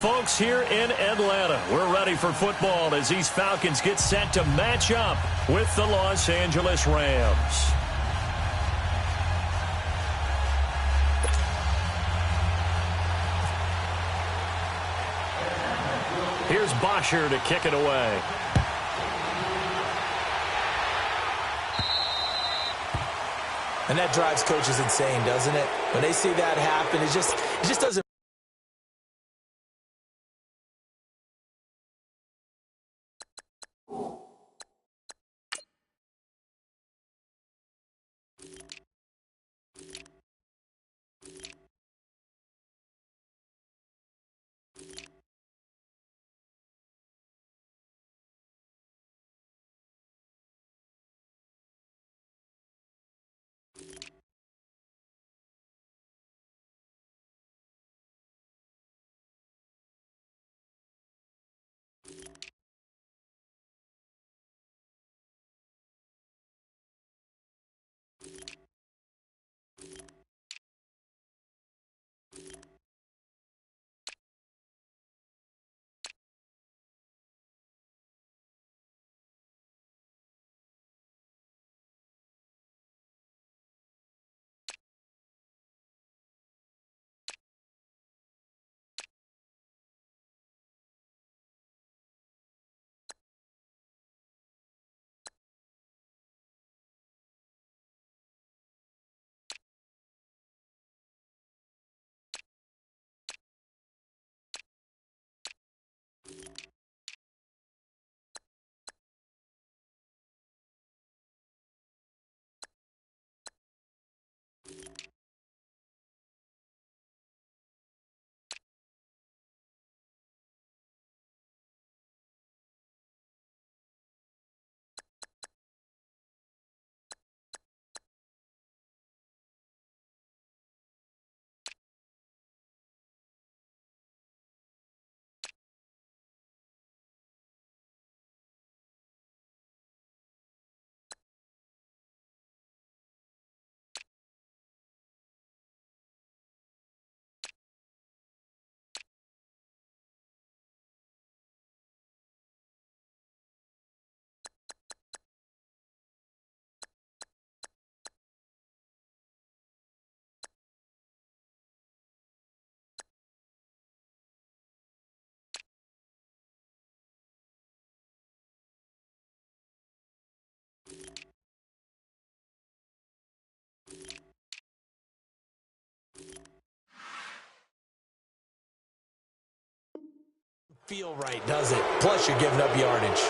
Folks, here in Atlanta, we're ready for football as these Falcons get set to match up with the Los Angeles Rams. Here's Bosher to kick it away. And that drives coaches insane, doesn't it? When they see that happen, it just doesn't. Feel right, does it? Plus, you're giving up yardage.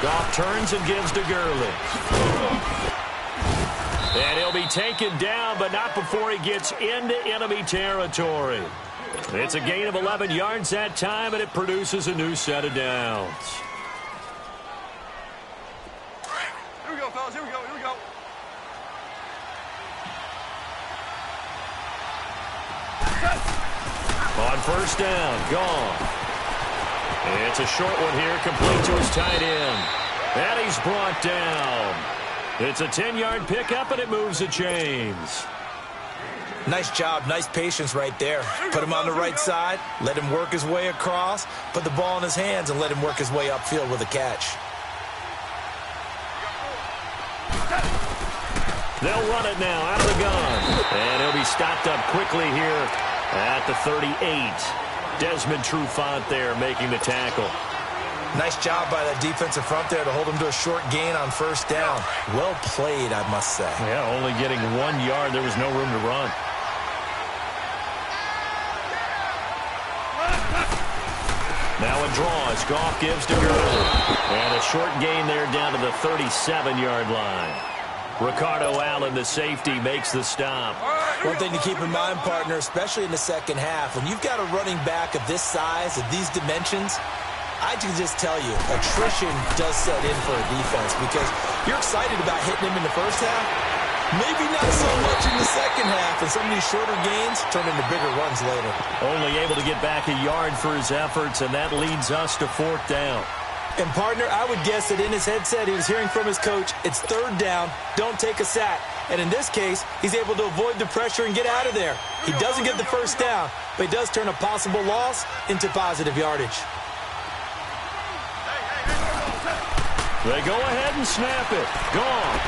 Goff turns and gives to Gurley. And he'll be taken down, but not before he gets into enemy territory. It's a gain of 11 yards that time, and it produces a new set of downs. Here we go, fellas. Here we go. Here we go. On first down, gone. It's a short one here, complete to his tight end. And he's brought down. It's a 10-yard pickup, and it moves the chains. Nice job, nice patience right there. Put him on the right side, let him work his way across, put the ball in his hands, and let him work his way upfield with a catch. They'll run it now out of the gun. And he'll be stopped up quickly here at the 38. Desmond Trufant there making the tackle. Nice job by that defensive front there to hold him to a short gain on first down. Well played, I must say. Yeah, only getting 1 yard. There was no room to run. Now a draw as Goff gives to Gurley. And a short gain there down to the 37-yard line. Ricardo Allen, the safety, makes the stop. One thing to keep in mind, partner, especially in the second half, when you've got a running back of this size, of these dimensions, I can just tell you, attrition does set in for a defense because you're excited about hitting him in the first half, Maybe not so much in the second half, and some of these shorter gains turn into bigger runs later. Only able to get back a yard for his efforts, and that leads us to 4th down. And, partner, I would guess that in his headset he was hearing from his coach, it's 3rd down, don't take a sack. And in this case, he's able to avoid the pressure and get out of there. He doesn't get the first down, but he does turn a possible loss into positive yardage. They go ahead and snap it. Gone.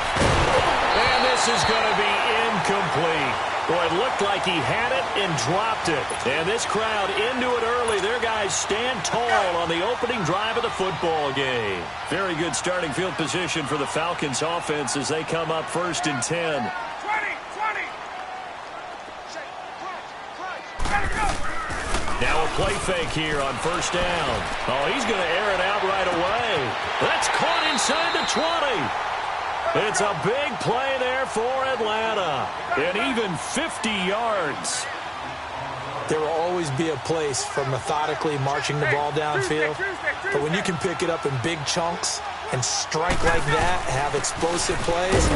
And this is going to be incomplete. Boy, it looked like he had it and dropped it. And this crowd into it early. Their guys stand tall on the opening drive of the football game. Very good starting field position for the Falcons offense as they come up 1st and 10. 20. Now a play fake here on 1st down. Oh, he's going to air it out right away. That's caught inside the 20. It's a big play there for Atlanta. And even 50 yards. There will always be a place for methodically marching the ball downfield. But when you can pick it up in big chunks and strike like that, have explosive plays,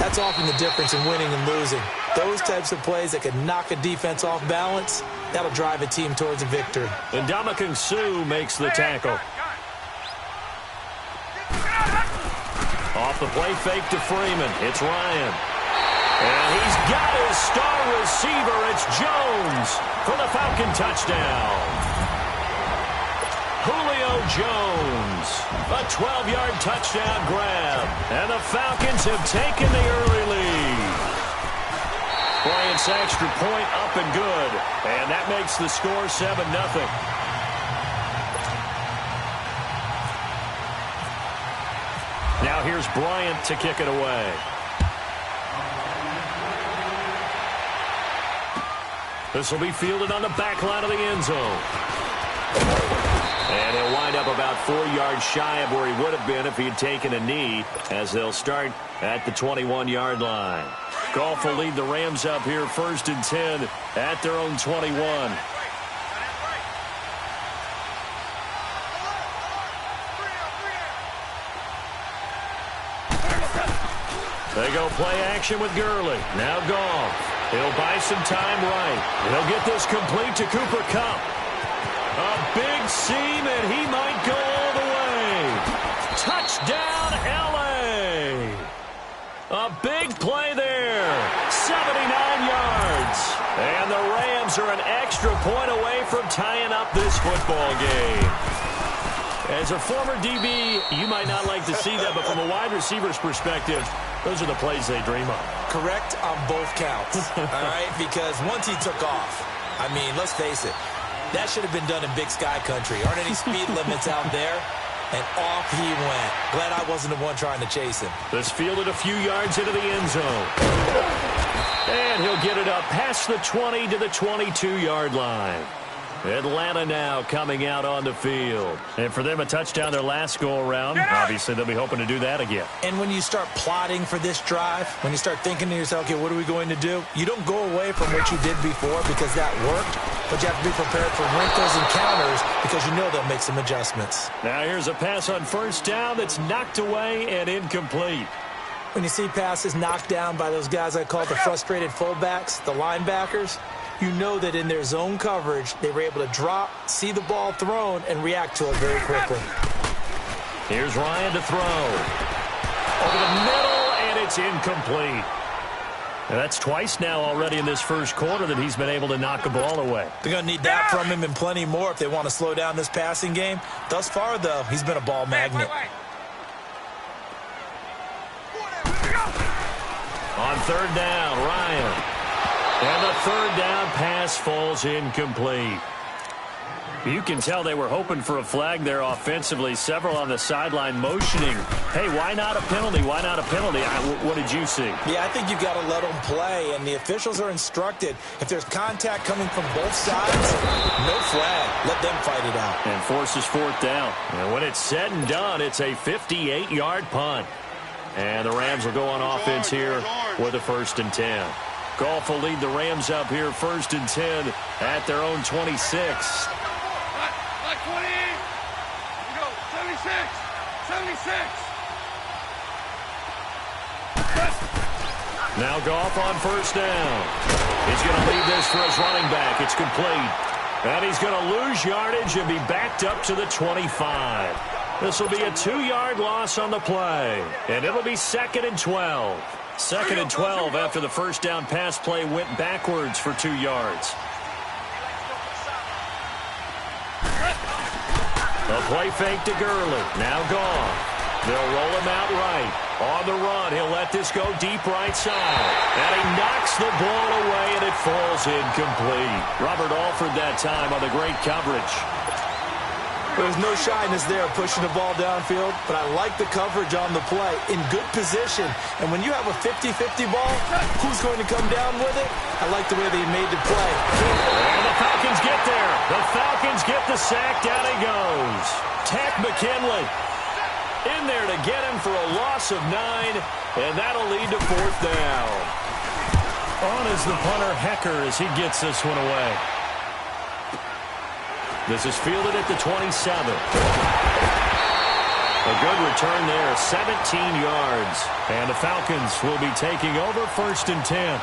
that's often the difference in winning and losing. Those types of plays that can knock a defense off balance, that'll drive a team towards a victory. And Ndamukong Suh makes the tackle. Off the play fake to Freeman. It's Ryan. And he's got his star receiver. It's Jones for the Falcon touchdown. Julio Jones. A 12-yard touchdown grab. And the Falcons have taken the early lead. Bryant's extra point up and good. And that makes the score 7-0. Now here's Bryant to kick it away. This will be fielded on the back line of the end zone. And he'll wind up about 4 yards shy of where he would have been if he had taken a knee, as they'll start at the 21-yard line. Goff will lead the Rams up here 1st and 10 at their own 21. They go play action with Gurley. Now Goff. He'll buy some time right. He'll get this complete to Cooper Kupp. A big seam, and he might go all the way. Touchdown, L.A. A big play there. 79 yards. And the Rams are an extra point away from tying up this football game. As a former DB, you might not like to see that, but from a wide receiver's perspective, those are the plays they dream of. Correct on both counts, all right? Because once he took off, I mean, let's face it, that should have been done in Big Sky Country. Aren't any speed limits out there? And off he went. Glad I wasn't the one trying to chase him. This fielded a few yards into the end zone. And he'll get it up past the 20 to the 22-yard line. Atlanta now coming out on the field. And for them, a touchdown their last go-around. Obviously, they'll be hoping to do that again. And when you start plotting for this drive, when you start thinking to yourself, okay, what are we going to do? You don't go away from what you did before because that worked, but you have to be prepared for wrinkles and counters because you know they'll make some adjustments. Now here's a pass on 1st down that's knocked away and incomplete. When you see passes knocked down by those guys I call the frustrated fullbacks, the linebackers, you know that in their zone coverage, they were able to drop, see the ball thrown, and react to it very quickly. Here's Ryan to throw. Over the middle, and it's incomplete. And that's twice now already in this first quarter that he's been able to knock a ball away. They're going to need that from him and plenty more if they want to slow down this passing game. Thus far, though, he's been a ball magnet. On 3rd down, Ryan. And the 3rd down pass falls incomplete. You can tell they were hoping for a flag there offensively. Several on the sideline motioning. Hey, why not a penalty? Why not a penalty? What did you see? Yeah, I think you've got to let them play, and the officials are instructed. If there's contact coming from both sides, no flag. Let them fight it out. And forces 4th down. And when it's said and done, it's a 58-yard punt. And the Rams will go on offense here with a 1st and 10. Goff will lead the Rams up here 1st and 10 at their own 26. Like 20. Here we go. 76. 76. Now Goff on first down. He's going to leave this for his running back. It's complete. And he's going to lose yardage and be backed up to the 25. This will be a 2-yard loss on the play. And it'll be 2nd and 12. 2nd and 12 after the first down pass play went backwards for 2 yards. A play fake to Gurley. Now Goff. They'll roll him out right. On the run, he'll let this go deep right side. And he knocks the ball away, and it falls incomplete. Robert Alford that time on the great coverage. There's no shyness there pushing the ball downfield, but I like the coverage on the play. In good position. And when you have a 50-50 ball, who's going to come down with it? I like the way they made the play. And the Falcons get there. The Falcons get the sack. Down he goes. Takk McKinley in there to get him for a loss of 9, and that'll lead to 4th down. On is the punter, Hecker, as he gets this one away. This is fielded at the 27. A good return there, 17 yards. And the Falcons will be taking over 1st and 10.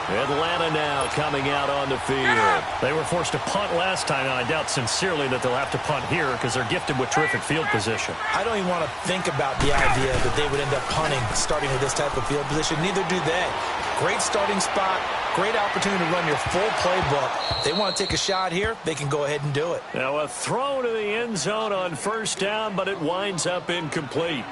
Atlanta now coming out on the field. They were forced to punt last time, and I doubt sincerely that they'll have to punt here because they're gifted with terrific field position. I don't even want to think about the idea that they would end up punting starting with this type of field position. Neither do they. Great starting spot, great opportunity to run your full playbook. If they want to take a shot here, they can go ahead and do it. Now a throw to the end zone on first down, but it winds up incomplete.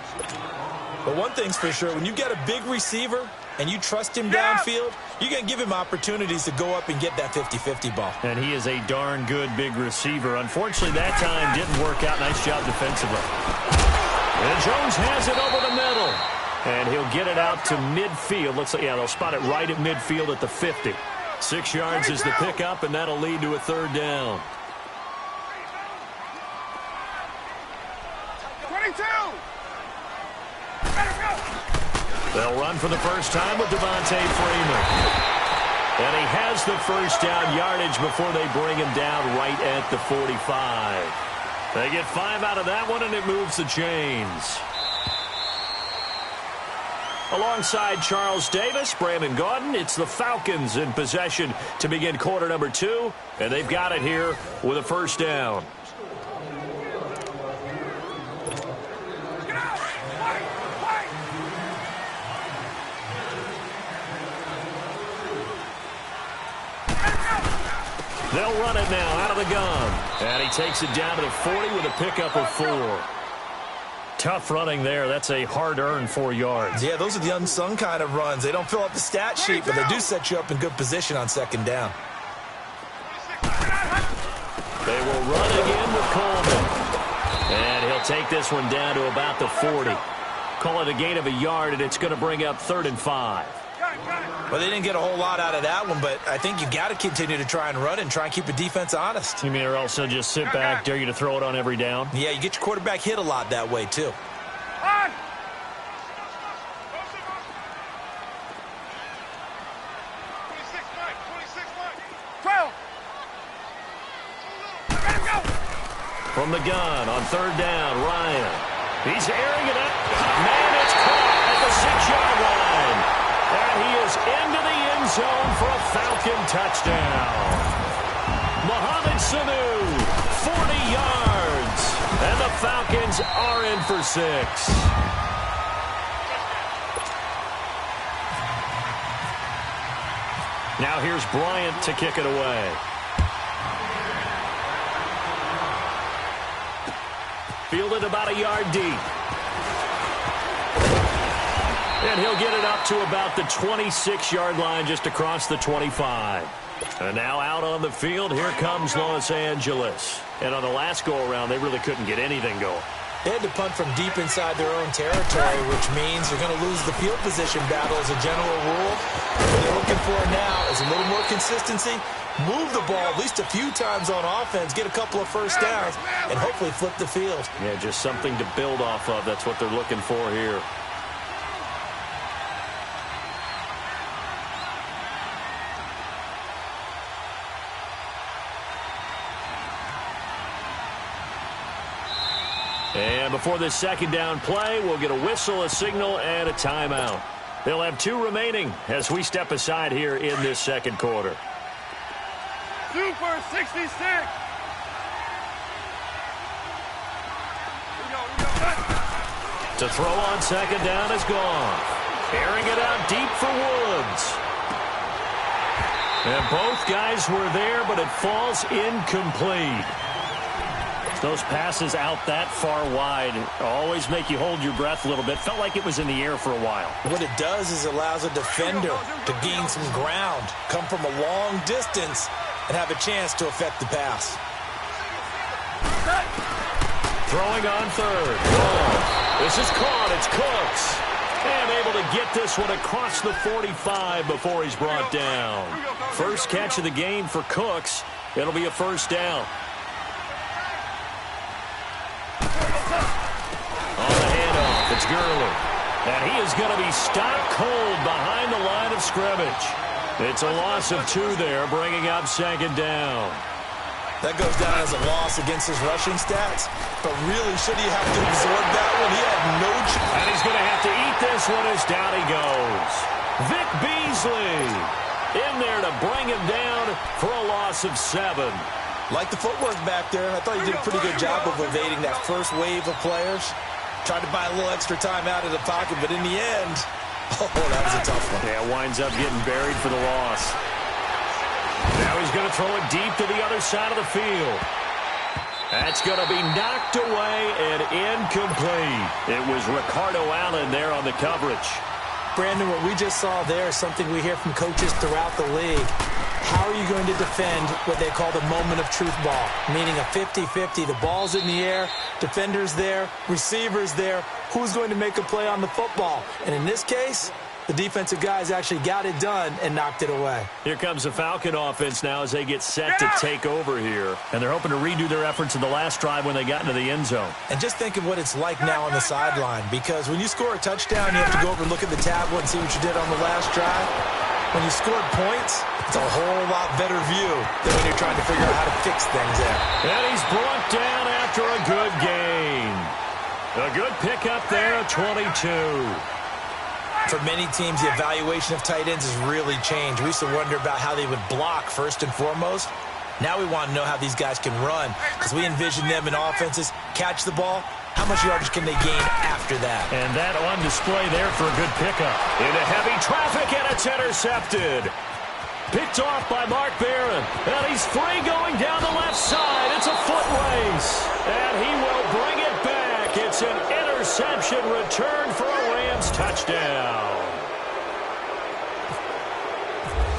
But one thing's for sure, when you get a big receiver and you trust him downfield, you're going to give him opportunities to go up and get that 50-50 ball. And he is a darn good big receiver. Unfortunately, that time didn't work out. Nice job defensively. And Jones has it over the middle. And he'll get it out to midfield. Looks like, yeah, they'll spot it right at midfield at the 50. 6 yards is the pickup, and that'll lead to a 3rd down. 22! They'll run for the first time with Devontae Freeman. And he has the first down yardage before they bring him down right at the 45. They get 5 out of that one, and it moves the chains. Alongside Charles Davis, Brandon Gaudin, it's the Falcons in possession to begin quarter number 2. And they've got it here with a first down. They'll run it now out of the gun. And he takes it down to the 40 with a pickup of 4. Tough running there. That's a hard-earned 4 yards. Yeah, those are the unsung kind of runs. They don't fill up the stat sheet, but they do set you up in good position on 2nd down. They will run again with Coleman. And he'll take this one down to about the 40. Call it a gain of a yard, and it's going to bring up 3rd and 5. Well, they didn't get a whole lot out of that one, but I think you got to continue to try and run and try and keep the defense honest. You mean or also just sit back, dare you to throw it on every down? Yeah, you get your quarterback hit a lot that way, too. On! 12! From the gun on 3rd down, Ryan. He's airing it up. Man, it's caught at the 6-yard line. And he is into the end zone for a Falcon touchdown. Mohamed Sanu, 40 yards. And the Falcons are in for 6. Now here's Bryant to kick it away. Fielded about a yard deep. And he'll get it up to about the 26-yard line just across the 25. And now out on the field, here comes Los Angeles. And on the last go-around, they really couldn't get anything going. They had to punt from deep inside their own territory, which means they're going to lose the field position battle as a general rule. What they're looking for now is a little more consistency, move the ball at least a few times on offense, get a couple of first downs, and hopefully flip the field. Yeah, just something to build off of. That's what they're looking for here. And before this second down play, we'll get a whistle, a signal, and a timeout. They'll have 2 remaining as we step aside here in this second quarter. Super 66. To throw on second down is gone. Airing it out deep for Woods. And both guys were there, but it falls incomplete. Those passes out that far wide always make you hold your breath a little bit. Felt like it was in the air for a while. What it does is allows a defender to gain some ground, come from a long distance, and have a chance to affect the pass. Throwing on third. Oh, this is caught. It's Cooks. And able to get this one across the 45 before he's brought down. First catch of the game for Cooks. It'll be a first down. On the handoff, it's Gurley. And he is going to be stopped cold behind the line of scrimmage. It's a loss of 2 there, bringing up second down. That goes down as a loss against his rushing stats, but really, should he have to absorb that one? He had no chance. And he's going to have to eat this one as down he goes. Vic Beasley in there to bring him down for a loss of 7. Like the footwork back there. I thought he did a pretty good job of evading that first wave of players. Tried to buy a little extra time out of the pocket, but in the end, oh, that was a tough one. Yeah, winds up getting buried for the loss. Now he's going to throw it deep to the other side of the field. That's going to be knocked away and incomplete. It was Ricardo Allen there on the coverage. Brandon, what we just saw there is something we hear from coaches throughout the league. How are you going to defend what they call the moment of truth ball, meaning a 50-50? The ball's in the air, defender's there, receiver's there. Who's going to make a play on the football? And in this case, the defensive guys actually got it done and knocked it away. Here comes the Falcon offense now as they get set to take over here. And they're hoping to redo their efforts in the last drive when they got into the end zone. And just think of what it's like now on the sideline, because when you score a touchdown, you have to go over and look at the tablet and see what you did on the last drive. When you scored points, it's a whole lot better view than when you're trying to figure out how to fix things there. And he's brought down after a good gain. A good pickup there at 22. For many teams, the evaluation of tight ends has really changed. We used to wonder about how they would block first and foremost. Now we want to know how these guys can run, because we envision them in offenses, catch the ball. How much yardage can they gain after that? And that on display there for a good pickup. Into heavy traffic, and it's intercepted. Picked off by Mark Barron. And he's free going down the left side. It's a foot race. And he will bring it back. It's an interception return for a Rams touchdown.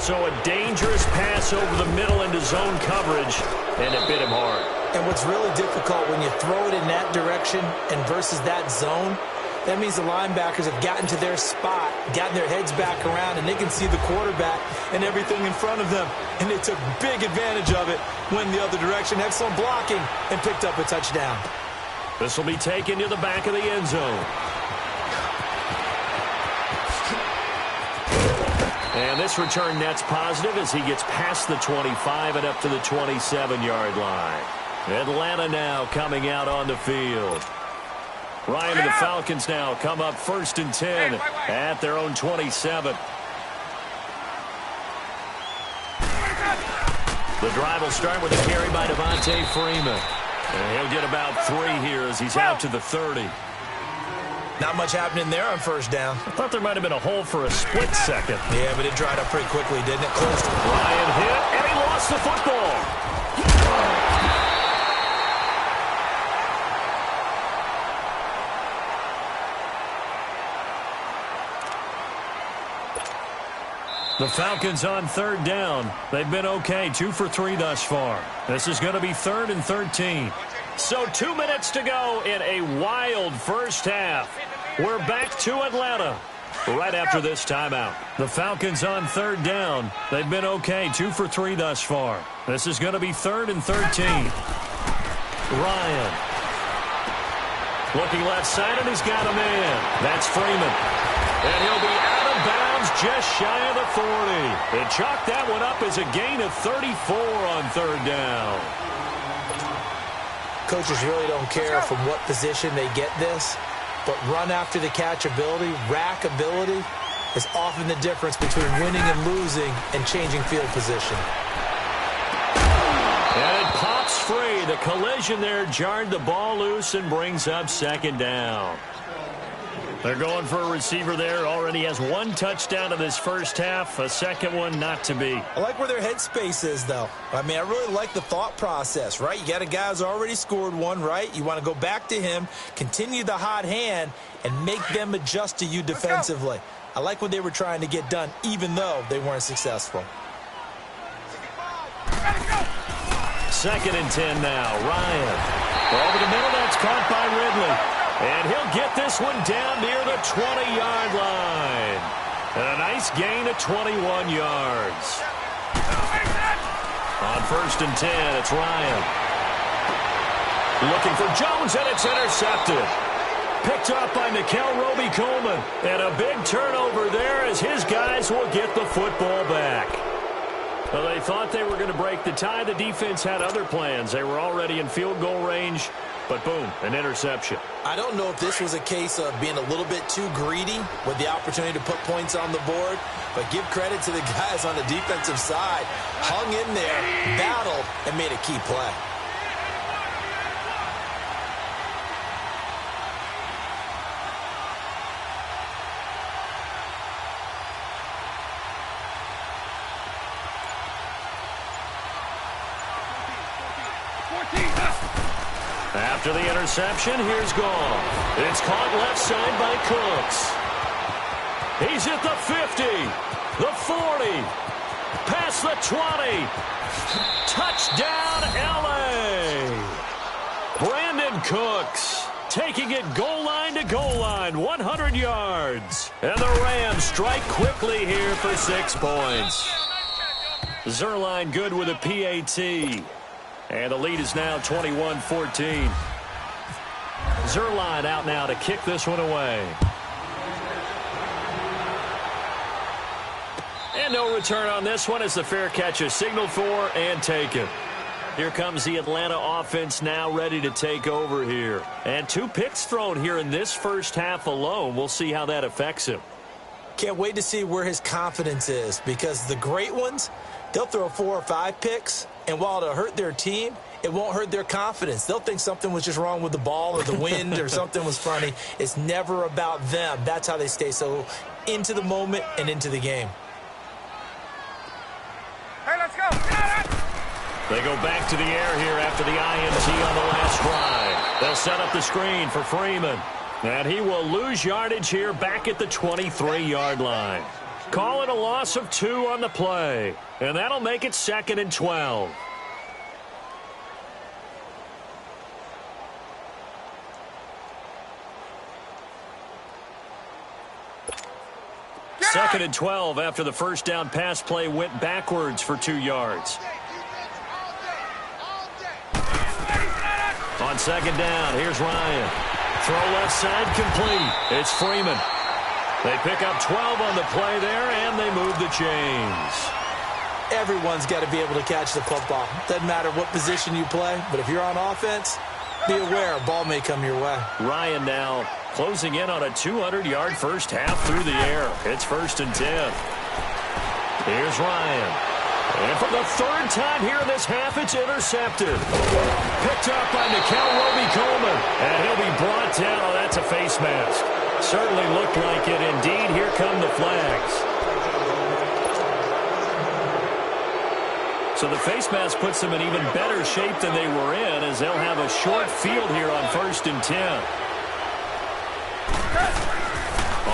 So a dangerous pass over the middle into zone coverage, and it bit him hard. And what's really difficult when you throw it in that direction and versus that zone, that means the linebackers have gotten to their spot, gotten their heads back around, and they can see the quarterback and everything in front of them. And they took big advantage of it, went the other direction, excellent blocking, and picked up a touchdown. This will be taken to the back of the end zone. And this return net's positive as he gets past the 25 and up to the 27-yard line. Atlanta now coming out on the field. Ryan and the Falcons now come up 1st and 10 at their own 27. The drive will start with a carry by Devontae Freeman. And he'll get about 3 here as he's out to the 30. Not much happening there on first down. I thought there might have been a hole for a split second. Yeah, but it dried up pretty quickly, didn't it? Close to Ryan hit, and he lost the football. The Falcons on 3rd down. They've been okay, 2 for 3 thus far. This is going to be 3rd and 13. So 2 minutes to go in a wild first half. We're back to Atlanta right after this timeout. The Falcons on 3rd down. They've been okay, 2 for 3 thus far. This is going to be 3rd and 13. Ryan. Looking left side, and he's got a man. That's Freeman. And he'll be out of bounds just shy of the 40. They chalk that one up as a gain of 34 on 3rd down. Coaches really don't care from what position they get this, but run after the catch ability, rack ability, is often the difference between winning and losing and changing field position. And it pops free. The collision there jarred the ball loose and brings up second down. They're going for a receiver there. Already has one touchdown in this first half. A second one not to be. I like where their headspace is, though. I mean, I really like the thought process, right? You got a guy who's already scored one, right? You want to go back to him, continue the hot hand, and make them adjust to you defensively. I like what they were trying to get done, even though they weren't successful. Second and 10 now. Ryan. Over the middle, that's caught by Ridley. And he'll get this one down near the 20-yard line. And a nice gain of 21 yards. On first and 10, it's Ryan. Looking for Jones, and it's intercepted. Picked up by Nickel Roby-Coleman. And a big turnover there as his guys will get the football back. Well, they thought they were going to break the tie. The defense had other plans. They were already in field goal range. But boom, an interception. I don't know if this was a case of being a little bit too greedy with the opportunity to put points on the board, but give credit to the guys on the defensive side. Hung in there, battled, and made a key play. After the interception, here's Gall. It's caught left side by Cooks. He's at the 50, the 40, past the 20. Touchdown, L.A. Brandon Cooks taking it goal line to goal line, 100 yards. And the Rams strike quickly here for 6 points. Zerline good with a PAT. And the lead is now 21-14. Zerline out now to kick this one away. And no return on this one as the fair catch is signaled for and taken. Here comes the Atlanta offense now ready to take over here. And 2 picks thrown here in this first half alone. We'll see how that affects him. Can't wait to see where his confidence is, because the great ones, they'll throw 4 or 5 picks, and while it'll hurt their team, it won't hurt their confidence. They'll think something was just wrong with the ball or the wind or something was funny. It's never about them. That's how they stay so into the moment and into the game. Hey, let's go. They go back to the air here after the INT on the last drive. They'll set up the screen for Freeman. And he will lose yardage here back at the 23-yard line. Call it a loss of 2 on the play. And that'll make it 2nd and 12. Second and 12 after the first down pass play went backwards for 2 yards. On second down, here's Ryan. Throw left side complete. It's Freeman. They pick up 12 on the play there, and they move the chains. Everyone's got to be able to catch the football. Doesn't matter what position you play, but if you're on offense, be aware a ball may come your way. Ryan now closing in on a 200-yard first half through the air. It's 1st and 10. Here's Ryan. And for the 3rd time here in this half, it's intercepted. Picked up by Nickel Roby-Coleman. And he'll be brought down. Oh, that's a face mask. Certainly looked like it. Indeed, here come the flags. So the face mask puts them in even better shape than they were in, as they'll have a short field here on 1st and 10.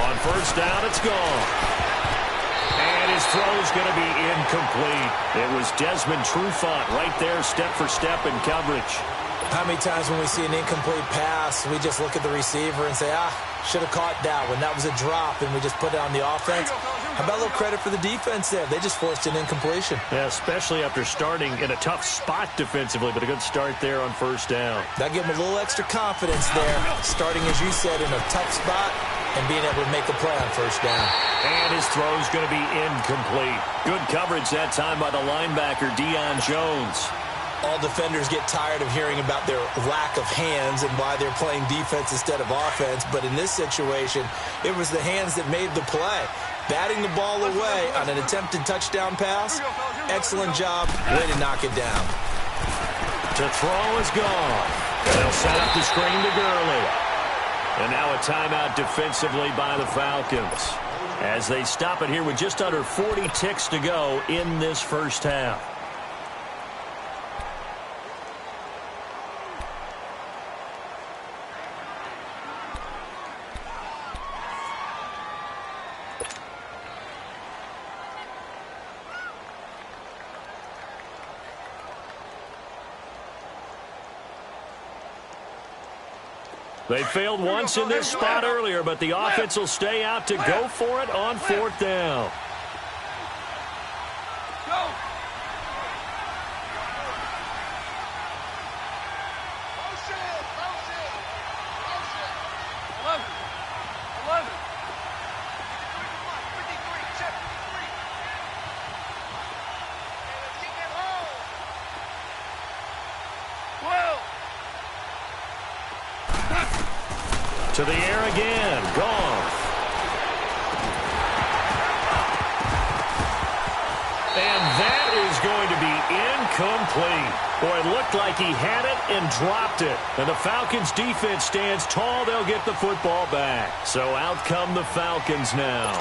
On first down, it's gone. And his throw is going to be incomplete. It was Desmond Trufant right there, step for step in coverage. How many times when we see an incomplete pass, we just look at the receiver and say, should have caught that one. That was a drop, and we just put it on the offense. How about a little credit for the defense there? They just forced an incompletion. Yeah, especially after starting in a tough spot defensively, but a good start there on first down. That gave them a little extra confidence there, starting, as you said, in a tough spot and being able to make a play on first down. And his throw is going to be incomplete. Good coverage that time by the linebacker, Deion Jones. All defenders get tired of hearing about their lack of hands and why they're playing defense instead of offense. But in this situation, it was the hands that made the play. Batting the ball away on an attempted touchdown pass. Excellent job. Way to knock it down. To throw is gone. They'll set up the screen to Gurley. And now a timeout defensively by the Falcons, as they stop it here with just under 40 ticks to go in this first half. They failed once in this spot earlier, but the offense will stay out to go for it on fourth down. To the air again. Goff. And that is going to be incomplete. Boy, it looked like he had it and dropped it. And the Falcons defense stands tall. They'll get the football back. So out come the Falcons now.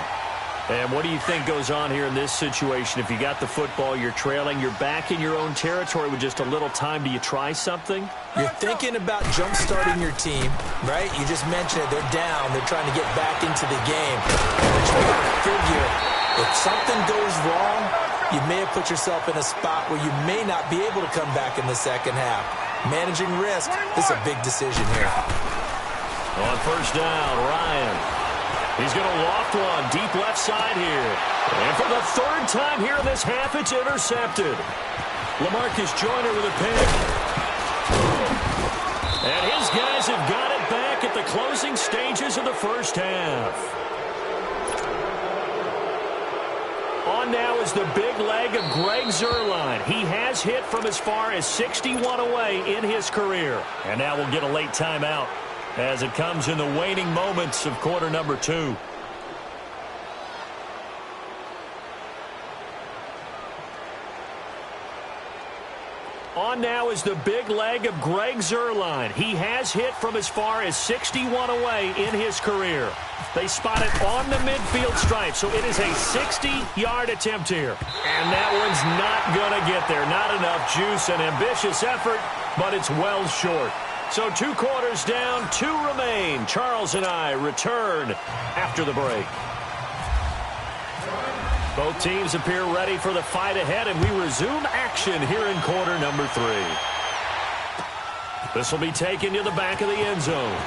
And what do you think goes on here in this situation? If you got the football, you're trailing, you're back in your own territory with just a little time. Do you try something? You're thinking about jump-starting your team, right? You just mentioned it. They're down. They're trying to get back into the game. But you got to figure, if something goes wrong, you may have put yourself in a spot where you may not be able to come back in the second half. Managing risk is a big decision here. On first down, Ryan. He's going to loft one deep left side here. And for the third time here in this half, it's intercepted. LaMarcus Joyner with a pick. And his guys have got it back at the closing stages of the first half. On now is the big leg of Greg Zuerlein. He has hit from as far as 61 away in his career. And now we'll get a late timeout as it comes in the waning moments of quarter number 2. On now is the big leg of Greg Zuerlein. He has hit from as far as 61 away in his career. They spot it on the midfield stripe, so it is a 60-yard attempt here. And that one's not going to get there. Not enough juice, an ambitious effort, but it's well short. So 2 quarters down, 2 remain. Charles and I return after the break. Both teams appear ready for the fight ahead, and we resume action here in quarter number 3. This will be taken to the back of the end zone.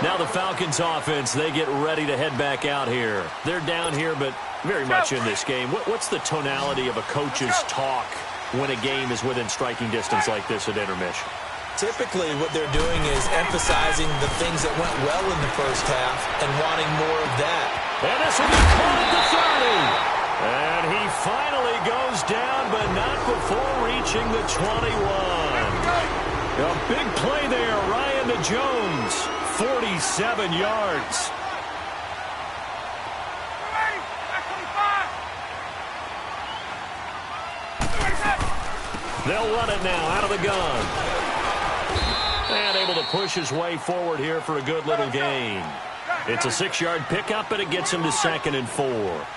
Now the Falcons offense, they get ready to head back out here. They're down here, but very much in this game. What's the tonality of a coach's talk when a game is within striking distance like this at intermission? Typically, what they're doing is emphasizing the things that went well in the first half and wanting more of that. And this will be caught at the 30. And he finally goes down, but not before reaching the 21. A big play there, Ryan to Jones. 47 yards. They'll run it now out of the gun. And able to push his way forward here for a good little gain. It's a 6-yard pickup, and it gets him to 2nd and 4.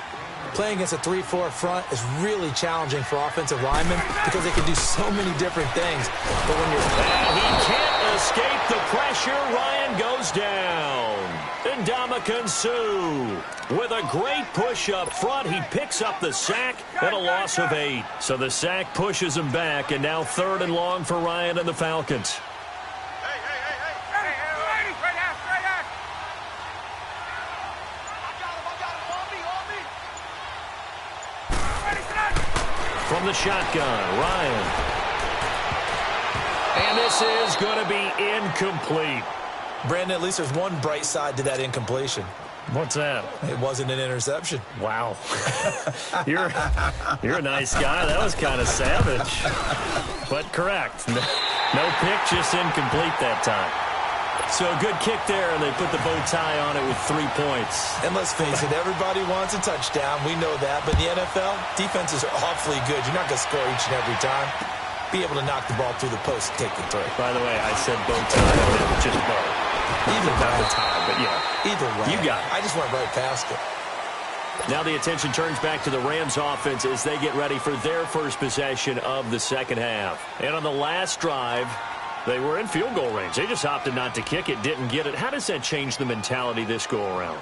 Playing against a 3-4 front is really challenging for offensive linemen because they can do so many different things. But when you're... And he can't escape the pressure. Ryan goes down. And Ndamukong Suh with a great push up front. He picks up the sack and a loss of 8. So the sack pushes him back, and now 3rd and long for Ryan and the Falcons. From the shotgun, Ryan. And this is going to be incomplete. Brandon, at least there's one bright side to that incompletion. What's that? It wasn't an interception. Wow. You're a nice guy. That was kind of savage. But correct. No pick, just incomplete that time. So a good kick there, and they put the bow tie on it with 3 points. And let's face it, everybody wants a touchdown. We know that. But in the NFL, defenses are awfully good. You're not going to score each and every time. Be able to knock the ball through the post and take the throw. By the way, I said bow tie. I meant just bow. Either Not way. the tie, but yeah. Either way. You got it. I just went right past it. Now the attention turns back to the Rams offense as they get ready for their first possession of the second half. And on the last drive, they were in field goal range. They just opted not to kick it, didn't get it. How does that change the mentality this go-around?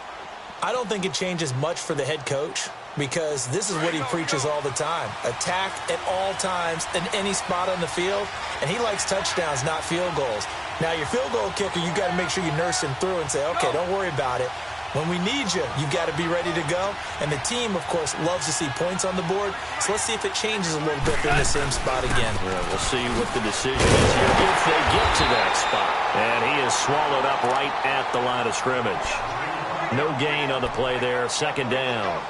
I don't think it changes much for the head coach because this is what he preaches all the time. Attack at all times in any spot on the field, and he likes touchdowns, not field goals. Now, your field goal kicker, you got to make sure you nurse him through and say, okay, don't worry about it. When we need you, you got to be ready to go. And the team, of course, loves to see points on the board. So let's see if it changes a little bit. They're in the same spot again. Yeah, we'll see what the decision is here if they get to that spot. And he is swallowed up right at the line of scrimmage. No gain on the play there. Second down.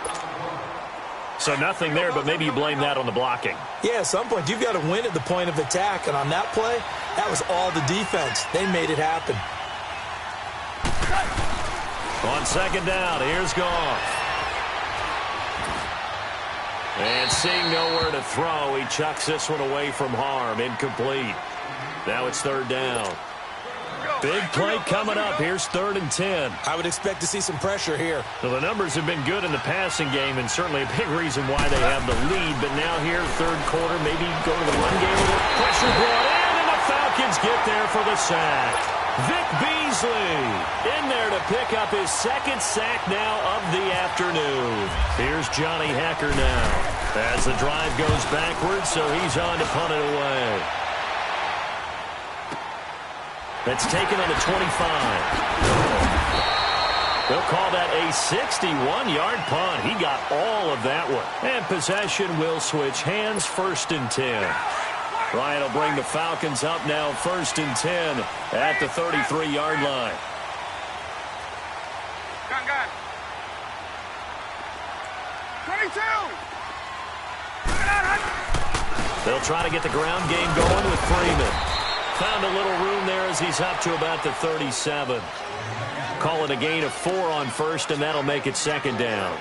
So nothing there, but maybe you blame that on the blocking. Yeah, at some point, you've got to win at the point of attack. And on that play, that was all the defense. They made it happen. On second down, here's Goff. And seeing nowhere to throw, he chucks this one away from harm. Incomplete. Now it's third down. Big play coming up. Here's 3rd and 10. I would expect to see some pressure here. Well, the numbers have been good in the passing game, and certainly a big reason why they have the lead. But now here, third quarter, maybe go to the run game a little. Pressure brought in, and the Falcons get there for the sack. Vic Beasley in there to pick up his second sack now of the afternoon. Here's Johnny Hacker now as the drive goes backwards, so he's on to punt it away. That's taken on the 25. They'll call that a 61-yard punt. He got all of that one. And possession will switch hands. 1st and 10. Ryan will bring the Falcons up now 1st and 10 at the 33-yard line. Gun. 22. They'll try to get the ground game going with Freeman. Found a little room there as he's up to about the 37. Call it a gain of 4 on 1st, and that'll make it 2nd down.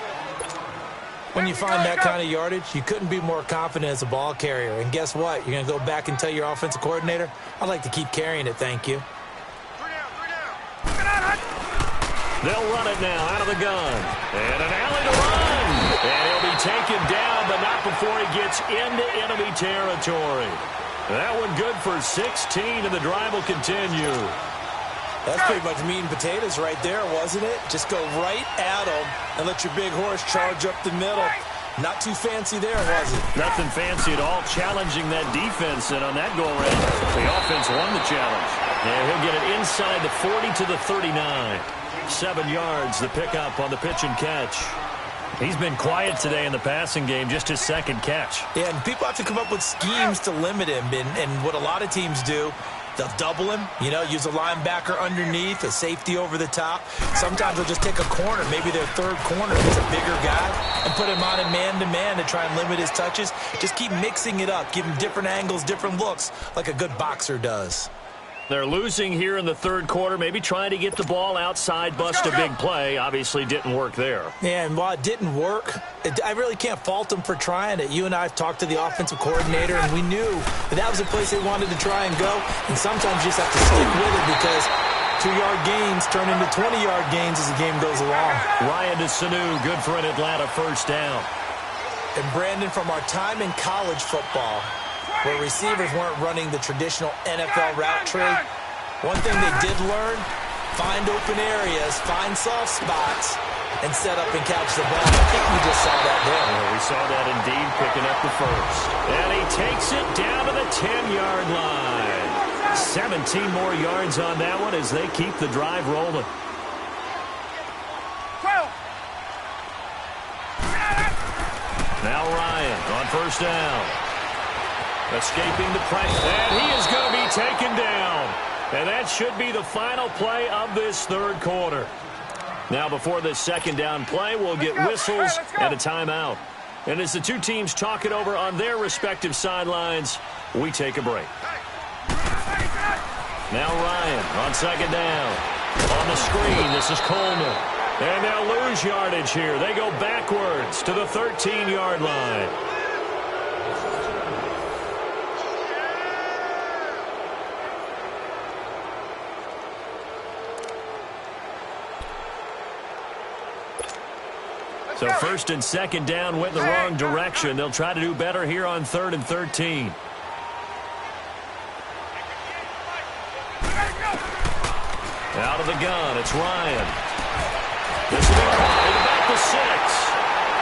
When you find that kind of yardage, you couldn't be more confident as a ball carrier. And guess what? You're going to go back and tell your offensive coordinator, I'd like to keep carrying it, thank you. 3 down. They'll run it now out of the gun. And an alley to run. And he'll be taken down, but not before he gets into enemy territory. That one good for 16, and the drive will continue. That's pretty much meat and potatoes right there, wasn't it? Just go right at them and let your big horse charge up the middle. Not too fancy there, was it? Nothing fancy at all, challenging that defense, and on that go-around, the offense won the challenge. And he'll get it inside the 40 to the 39. 7 yards, the pickup on the pitch and catch. He's been quiet today in the passing game, just his 2nd catch. Yeah, and people have to come up with schemes to limit him. And what a lot of teams do, they'll double him, use a linebacker underneath, a safety over the top. Sometimes they'll just take a corner, maybe their 3rd corner, he's a bigger guy, and put him on a man-to-man to try and limit his touches. Just keep mixing it up, give him different angles, different looks, like a good boxer does. They're losing here in the 3rd quarter, maybe trying to get the ball outside, bust a big play. Obviously didn't work there. Yeah, and while it didn't work, I really can't fault them for trying it. You and I have talked to the offensive coordinator, and we knew that was a place they wanted to try and go. And sometimes you just have to stick with it because 2-yard gains turn into 20-yard gains as the game goes along. Ryan to Sanu, good for an Atlanta 1st down. And Brandon, from our time in college football, where receivers weren't running the traditional NFL route tree, one thing they did learn, find open areas, find soft spots, and set up and catch the ball. I think we just saw that there. Yeah, we saw that indeed, picking up the 1st. And he takes it down to the 10-yard line. 17 more yards on that one as they keep the drive rolling. 12. Now Ryan on 1st down. Escaping the pressure. And he is going to be taken down. And that should be the final play of this third quarter. Now, before this second down play, we'll get whistles and a timeout. And as the two teams talk it over on their respective sidelines, we take a break. Now Ryan on second down. On the screen, this is Coleman. And they'll lose yardage here. They go backwards to the 13-yard line. So first and second down went in the wrong direction. They'll try to do better here on 3rd and 13. Out of the gun, it's Ryan. This will be caught at about the 6.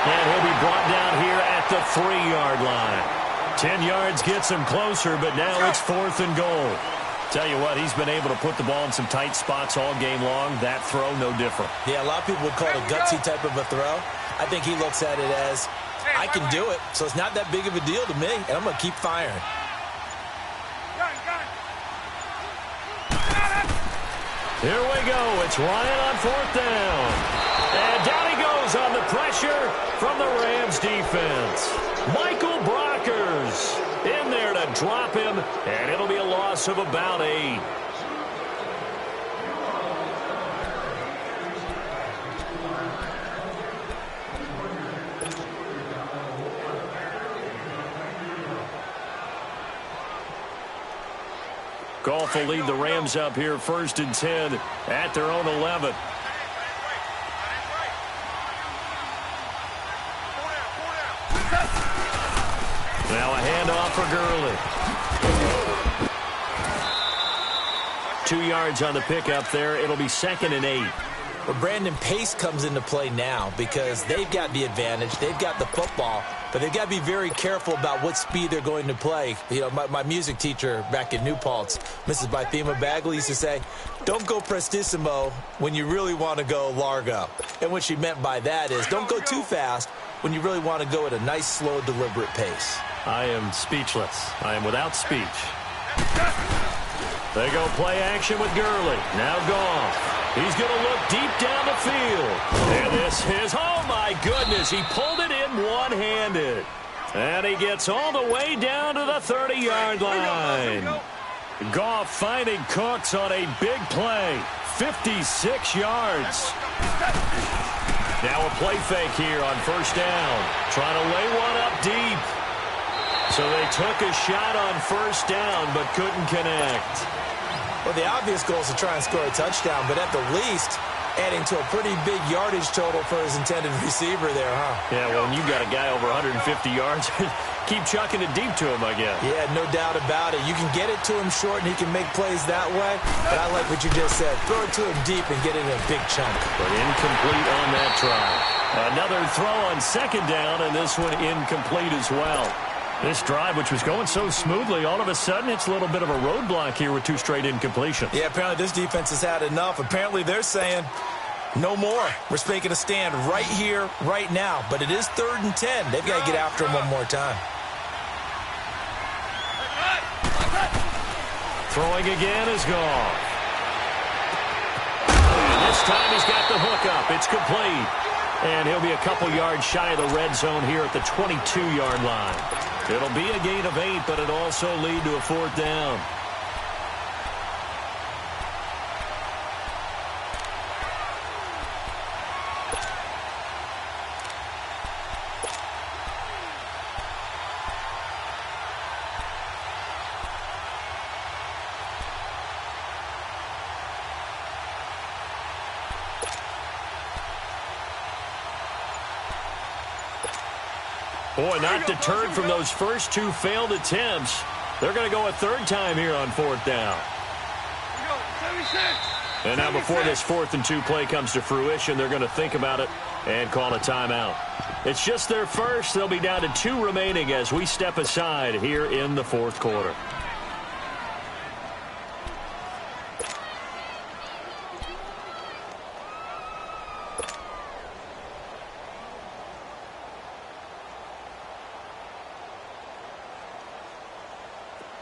And he'll be brought down here at the 3-yard line. 10 yards gets him closer, but now it's 4th and goal. Tell you what, he's been able to put the ball in some tight spots all game long. That throw, no different. Yeah, a lot of people would call it a gutsy type of a throw. I think he looks at it as, I can do it, so it's not that big of a deal to me, and I'm going to keep firing. Here we go. It's Ryan on 4th down. And down he goes on the pressure from the Rams defense. Michael Brockers in there to drop him, and it'll be a loss of about 8. Goff will lead the Rams up here 1st and 10 at their own 11. Now a handoff for Gurley. 2 yards on the pickup there. It'll be 2nd and 8. Well, Brandon, pace comes into play now because they've got the advantage. They've got the football, but they've got to be very careful about what speed they're going to play. You know, my music teacher back in New Paltz, Mrs. Bythema Bagley, used to say, don't go prestissimo when you really want to go largo. And what she meant by that is don't go too fast when you really want to go at a nice, slow, deliberate pace. I am speechless. I am without speech. They go play action with Gurley. Now Goff. He's going to look deep down the field. And this is, oh my goodness, he pulled it in one-handed. And he gets all the way down to the 30-yard line. Goff finding Cooks on a big play. 56 yards. Now a play fake here on 1st down. Trying to lay one up deep. So they took a shot on 1st down, but couldn't connect. Well, the obvious goal is to try and score a touchdown, but at the least, adding to a pretty big yardage total for his intended receiver there, huh? Yeah, well, when you've got a guy over 150 yards, keep chucking it deep to him, I guess. Yeah, no doubt about it. You can get it to him short, and he can make plays that way, but I like what you just said. Throw it to him deep and get it in a big chunk. But incomplete on that try. Another throw on 2nd down, and this one incomplete as well. This drive, which was going so smoothly, all of a sudden it's a little bit of a roadblock here with 2 straight incompletions. Yeah, apparently this defense has had enough. Apparently they're saying, no more. We're making a stand right here, right now. But it is 3rd and 10. They've got to get after him one more time. Throwing again is Goff. And this time he's got the hook up. It's complete. And he'll be a couple yards shy of the red zone here at the 22-yard line. It'll be a gain of 8, but it'll also lead to a 4th down. Boy, not deterred from those first 2 failed attempts. They're going to go a 3rd time here on 4th down. And now before this 4th and 2 play comes to fruition, they're going to think about it and call a timeout. It's just their first. They'll be down to 2 remaining as we step aside here in the 4th quarter.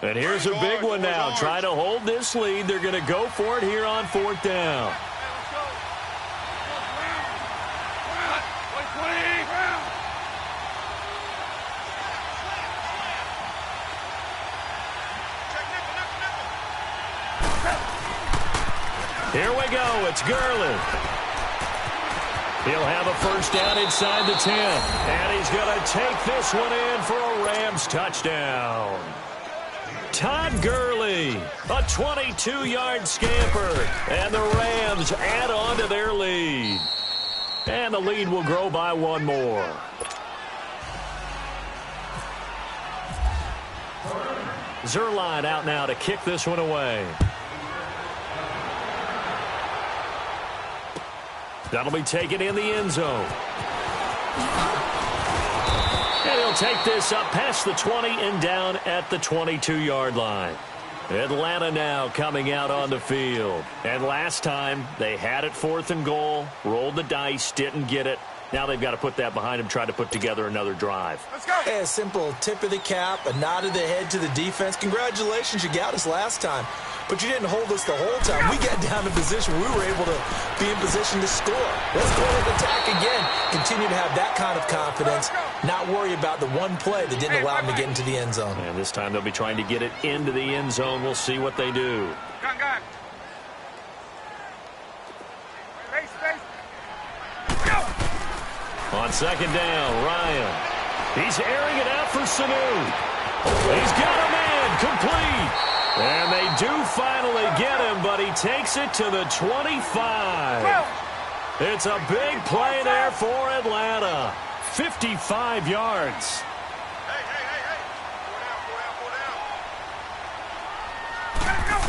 And here's a big one now. Trying to hold this lead. They're going to go for it here on 4th down. Here we go. It's Gurley. He'll have a first down inside the 10. And he's going to take this one in for a Rams touchdown. Todd Gurley, a 22-yard scamper. And the Rams add on to their lead. And the lead will grow by one more. Zerline out now to kick this one away. That'll be taken in the end zone. And he'll take this up past the 20 and down at the 22-yard line. Atlanta now coming out on the field. And last time, they had it 4th and goal, rolled the dice, didn't get it. Now they've got to put that behind them, try to put together another drive. Let's go. Hey, a simple tip of the cap, a nod of the head to the defense. Congratulations, you got us last time. But you didn't hold us the whole time. We got down to position. We were able to be in position to score. Let's go and attack again. Continue to have that kind of confidence. Not worry about the one play that didn't allow them to get into the end zone. And this time they'll be trying to get it into the end zone. We'll see what they do. Gun. On 2nd down, Ryan. He's airing it out for Sanu. He's got a man complete. And they do finally get him, but he takes it to the 25. It's a big play there for Atlanta. 55 yards. Hey. Go down.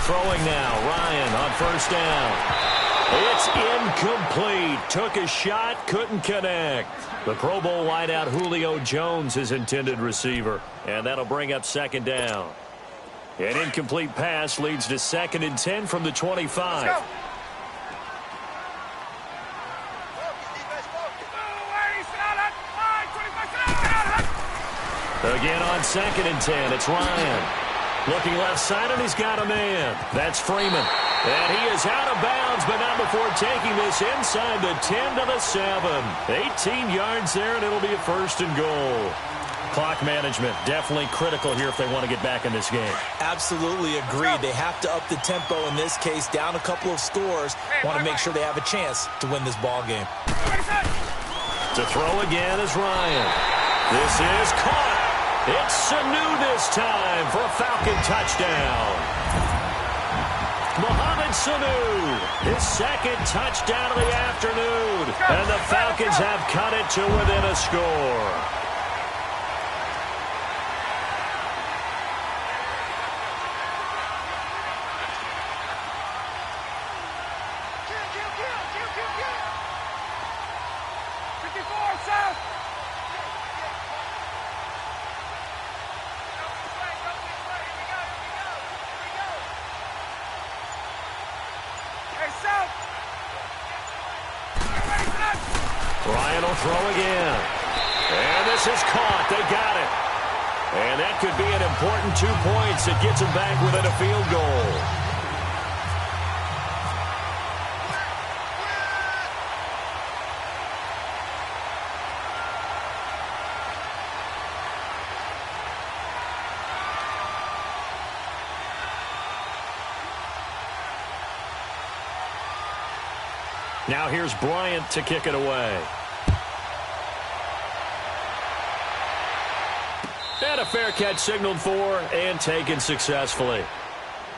Throwing now, Ryan on 1st down. It's incomplete. Took a shot, couldn't connect. The Pro Bowl wideout Julio Jones, his intended receiver. And that'll bring up 2nd down. An incomplete pass leads to 2nd and 10 from the 25. Again on 2nd and 10, it's Ryan. Looking left side, and he's got a man. That's Freeman. And he is out of bounds, but not before taking this inside the 10 to the 7. 18 yards there, and it'll be a 1st and goal. Clock management, definitely critical here if they want to get back in this game. Absolutely agreed. They have to up the tempo in this case, down a couple of scores. Want to make sure they have a chance to win this ball game. To throw again is Ryan. This is caught. It's Sanu this time for a Falcon touchdown. Mohamed Sanu, his 2nd touchdown of the afternoon. And the Falcons have cut it to within a score. Ryan will throw again. And this is caught. They got it. And that could be an important 2 points that gets them back within a field goal. Now here's Bryant to kick it away. And a fair catch signaled for and taken successfully.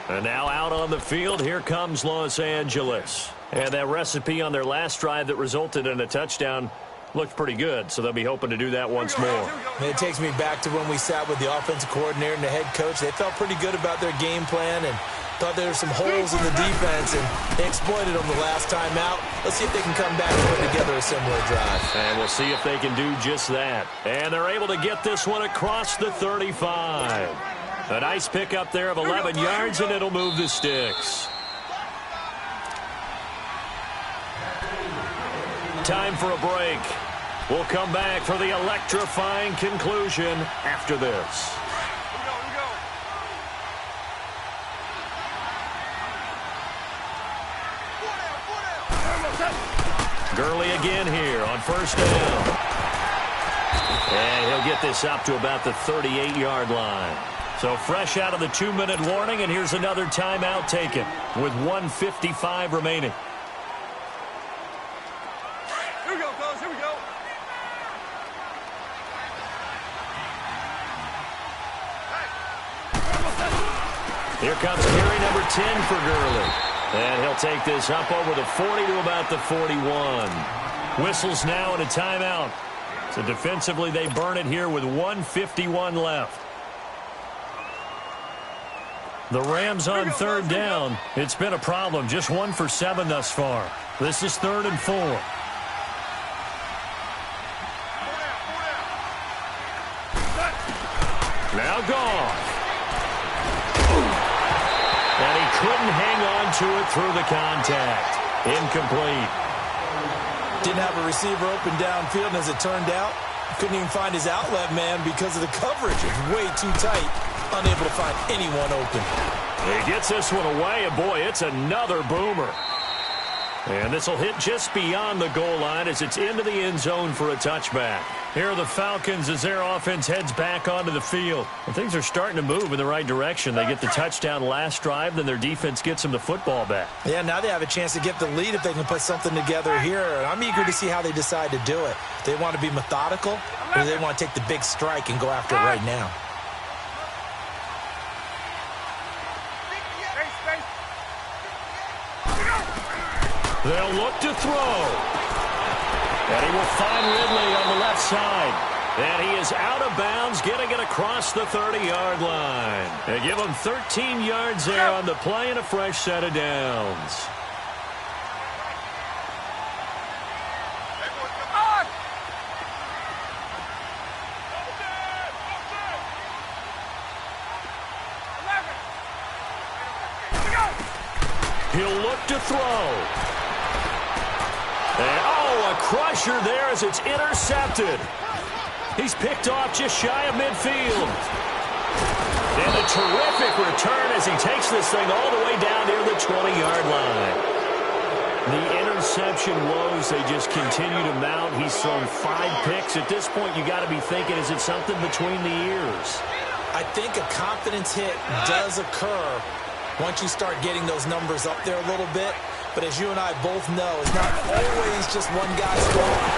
And now out on the field, here comes Los Angeles. And that recipe on their last drive that resulted in a touchdown looked pretty good, so they'll be hoping to do that once more. And it takes me back to when we sat with the offensive coordinator and the head coach. They felt pretty good about their game plan and thought there were some holes in the defense, and they exploited them the last time out. Let's see if they can come back and put together a similar drive. And we'll see if they can do just that. And they're able to get this one across the 35. A nice pickup there of 11 yards, and it'll move the sticks. Time for a break. We'll come back for the electrifying conclusion after this. Gurley again here on first down. And he'll get this up to about the 38-yard line. So fresh out of the 2-minute warning, and here's another timeout taken with 1:55 remaining. Here we go, fellas. Here we go. Here comes carry number 10 for Gurley. And he'll take this up over the 40 to about the 41. Whistles now and a timeout. So defensively, they burn it here with 1:51 left. The Rams on third down. It's been a problem. Just 1 for 7 thus far. This is 3rd and 4. Now gone. And he couldn't hang on to it through the contact. Incomplete. Didn't have a receiver open downfield, and as it turned out, couldn't even find his outlet man because of the coverage. It was way too tight, unable to find anyone open. He gets this one away, and boy, it's another boomer. And this will hit just beyond the goal line as it's into the end zone for a touchback. Here are the Falcons as their offense heads back onto the field. And things are starting to move in the right direction. They get the touchdown last drive, then their defense gets them the football back. Yeah, now they have a chance to get the lead if they can put something together here. And I'm eager to see how they decide to do it. Do they want to be methodical, or do they want to take the big strike and go after it right now? They'll look to throw. And he will find Ridley on the left side. And he is out of bounds, getting it across the 30-yard line. They give him 13 yards there on the play and a fresh set of downs. He'll look to throw. And, a crusher there as it's intercepted. He's picked off just shy of midfield. And a terrific return as he takes this thing all the way down near the 20-yard line. The interception woes, they just continue to mount. He's thrown 5 picks. At this point, you got to be thinking, is it something between the ears? I think a confidence hit does occur once you start getting those numbers up there a little bit. But as you and I both know, it's not always just one guy scoring.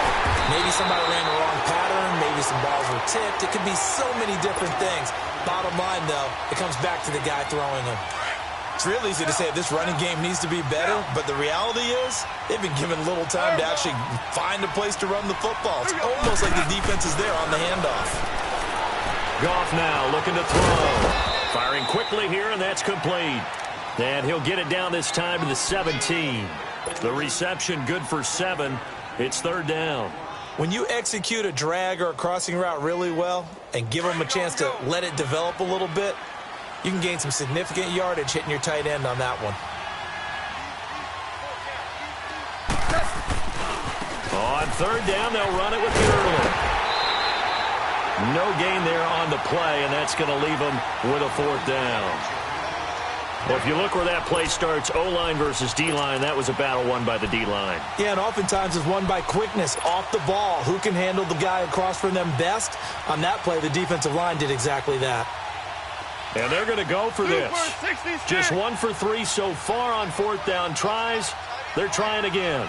Maybe somebody ran the wrong pattern. Maybe some balls were tipped. It could be so many different things. Bottom line, though, it comes back to the guy throwing them. It's real easy to say this running game needs to be better, but the reality is they've been given little time to actually find a place to run the football. It's almost like the defense is there on the handoff. Goff now looking to throw. Firing quickly here, and that's complete. And he'll get it down this time to the 17. The reception good for 7. It's 3rd down. When you execute a drag or a crossing route really well and give them a chance to let it develop a little bit, you can gain some significant yardage hitting your tight end on that one. On 3rd down, they'll run it with Gurley. No gain there on the play, and that's going to leave them with a 4th down. Well, if you look where that play starts, O-line versus D-line, that was a battle won by the D-line. Yeah, and oftentimes it's won by quickness, off the ball. Who can handle the guy across from them best? On that play, the defensive line did exactly that. And they're going to go for this. Just 1 for 3 so far on 4th down tries. They're trying again.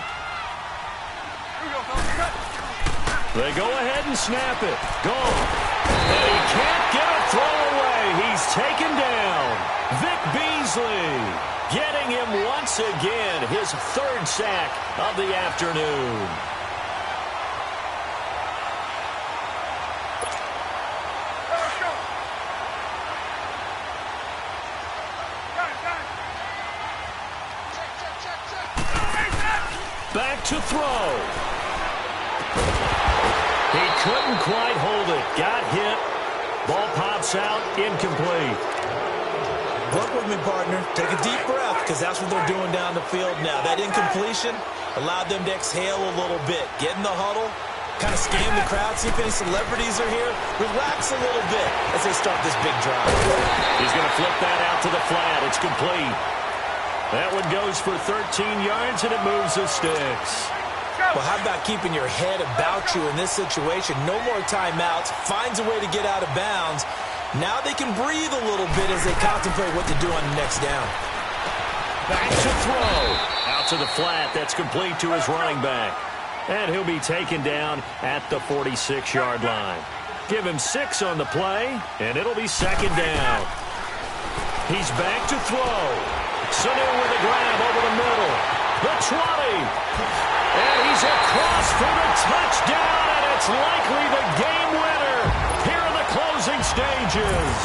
They go ahead and snap it. Gone. And he can't get a throw away. He's taken down. Vic Beasley getting him once again, his 3rd sack of the afternoon. Back to throw. He couldn't quite hold it. Got hit. Ball pops out. Incomplete. Work with me, partner. Take a deep breath, because that's what they're doing down the field now. That incompletion allowed them to exhale a little bit. Get in the huddle, kind of scan the crowd, see if any celebrities are here. Relax a little bit as they start this big drive. He's going to flip that out to the flat. It's complete. That one goes for 13 yards, and it moves the sticks. Well, how about keeping your head about you in this situation? No more timeouts. Finds a way to get out of bounds. Now they can breathe a little bit as they contemplate what to do on the next down. Back to throw. Out to the flat. That's complete to his running back. And he'll be taken down at the 46-yard line. Give him 6 on the play, and it'll be second down. He's back to throw. Sanu with a grab over the middle. The 20. And he's across for the touchdown, and it's likely the game winner here in the closing stages.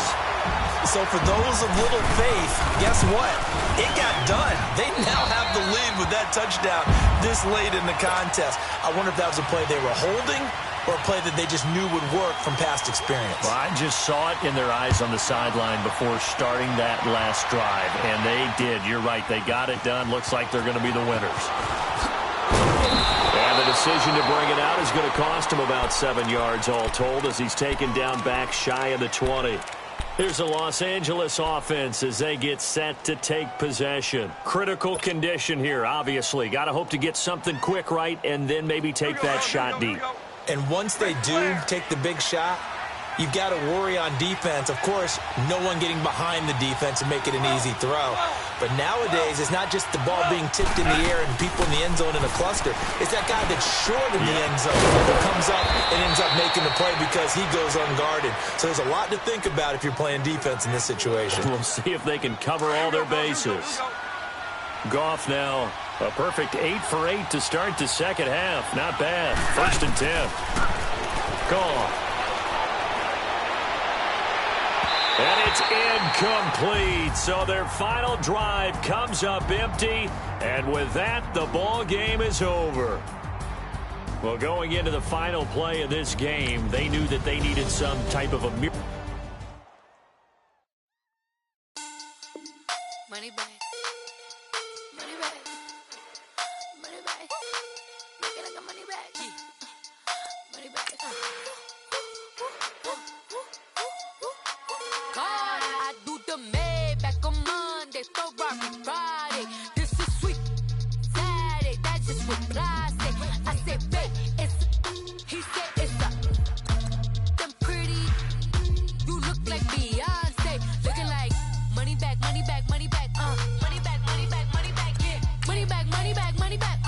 So for those of little faith, guess what? It got done. They now have the lead with that touchdown this late in the contest. I wonder if that was a play they were holding or a play that they just knew would work from past experience. Well, I just saw it in their eyes on the sideline before starting that last drive, and they did. You're right. They got it done. Looks like they're going to be the winners. And the decision to bring it out is going to cost him about 7 yards all told as he's taken down back shy of the 20. Here's the Los Angeles offense as they get set to take possession. Critical condition here, obviously. Got to hope to get something quick right and then maybe take that shot deep. And once they do take the big shot, you've got to worry on defense. Of course, no one getting behind the defense and make it an easy throw. But nowadays, it's not just the ball being tipped in the air and people in the end zone in a cluster. It's that guy that's short in the end zone who comes up and ends up making the play because he goes unguarded. So there's a lot to think about if you're playing defense in this situation. We'll see if they can cover all their bases. Goff now, a perfect 8 for 8 to start the second half. Not bad. 1st and 10. Goff. And it's incomplete. So their final drive comes up empty. And with that, the ball game is over. Well, going into the final play of this game, they knew that they needed some type of a miracle. Money back. Money back. Money back. Make it like a money back. Money back. God, I do the Maybach on Monday, Ferrari Friday. This is sweet Saturday, that's just what I say. I said, babe, it's he said it's them pretty. You look like Beyonce, looking like money back, money back, money back, money back, money back, money back, yeah. Money back, money back, money back.